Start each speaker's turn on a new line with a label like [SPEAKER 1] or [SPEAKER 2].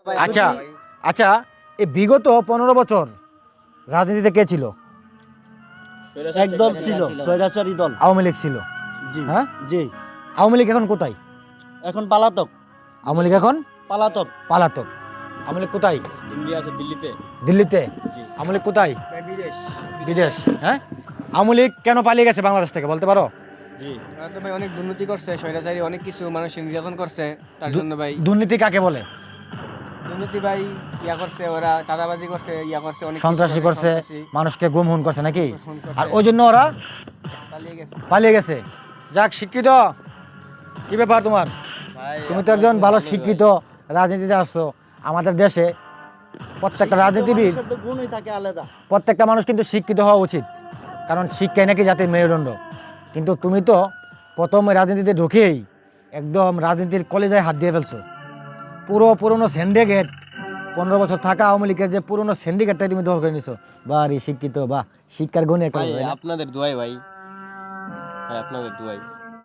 [SPEAKER 1] আচ্ছা আচ্ছা, এই বিগত 15 বছর রাজনীতিতে কে ছিল?
[SPEAKER 2] একদল ছিল স্বৈরাচারী দল।
[SPEAKER 1] আওয়ামী লীগ ছিল।
[SPEAKER 2] জি
[SPEAKER 1] হ্যাঁ,
[SPEAKER 2] জি।
[SPEAKER 1] আওয়ামী লীগ এখন কোথায়?
[SPEAKER 2] এখন পালাতক।
[SPEAKER 1] আওয়ামী লীগ এখন
[SPEAKER 2] পালাতক।
[SPEAKER 1] পালাতক। আওয়ামী লীগ কোথায়?
[SPEAKER 3] ইন্ডিয়া আছে দিল্লিতে।
[SPEAKER 1] দিল্লিতে। আওয়ামী লীগ কোথায়? বিদেশ। হ্যাঁ, আওয়ামী লীগ কেন পালিয়ে গেছে বাংলাদেশ থেকে বলতে পারো?
[SPEAKER 3] জি,
[SPEAKER 4] তো ভাই অনেক দুর্নীতি করছে, স্বৈরাচারী অনেক কিছু মানুষের নির্যাতন করছে, তার জন্য ভাই
[SPEAKER 1] দুর্নীতি কাকে বলে?
[SPEAKER 4] দুর্নীতি ভাই ইয়া করছে, ওরা চাঁদাবাজি করছে, ইয়া করছে, অনেক কিছু
[SPEAKER 1] সন্ত্রাসী করছে,
[SPEAKER 4] সন্ত্রাসী,
[SPEAKER 1] মানুষকে গুম খুন করছে নাকি?
[SPEAKER 4] খুন করছে।
[SPEAKER 1] আর ওই জন্য ওরা
[SPEAKER 4] পালিয়ে গেছে।
[SPEAKER 1] পালিয়ে গেছে। যাক, শিক্ষিত কি ব্যাপার তোমার? তুমি তো একজন ভালো শিক্ষিত, রাজনীতিতে আসছো। আমাদের দেশে প্রত্যেকটা রাজনীতিবিদ,
[SPEAKER 2] মানুষের তো গুণই থাকে আলাদা।
[SPEAKER 1] প্রত্যেকটা মানুষ কিন্তু শিক্ষিত হওয়া উচিত, কারণ শিক্ষাই নাকি জাতির মেরুদণ্ড। কিন্তু তুমি তো প্রথম রাজনীতিতে ঢুকেই একদম রাজনীতির কলেজায় হাত দিয়ে ফেলছো। পুরনো সিন্ডিকেট, 15 বছর থাকা আওয়ামী লীগের যে পুরনো সিন্ডিকেটটাই তুমি দখল করে নিছো। বা শিক্ষিত বা শিক্ষার গুণে একটা
[SPEAKER 3] ভাই
[SPEAKER 1] লোক, তাই না?
[SPEAKER 3] আপনাদের দোয়াই ভাই, ভাই আপনাদের দোয়াই।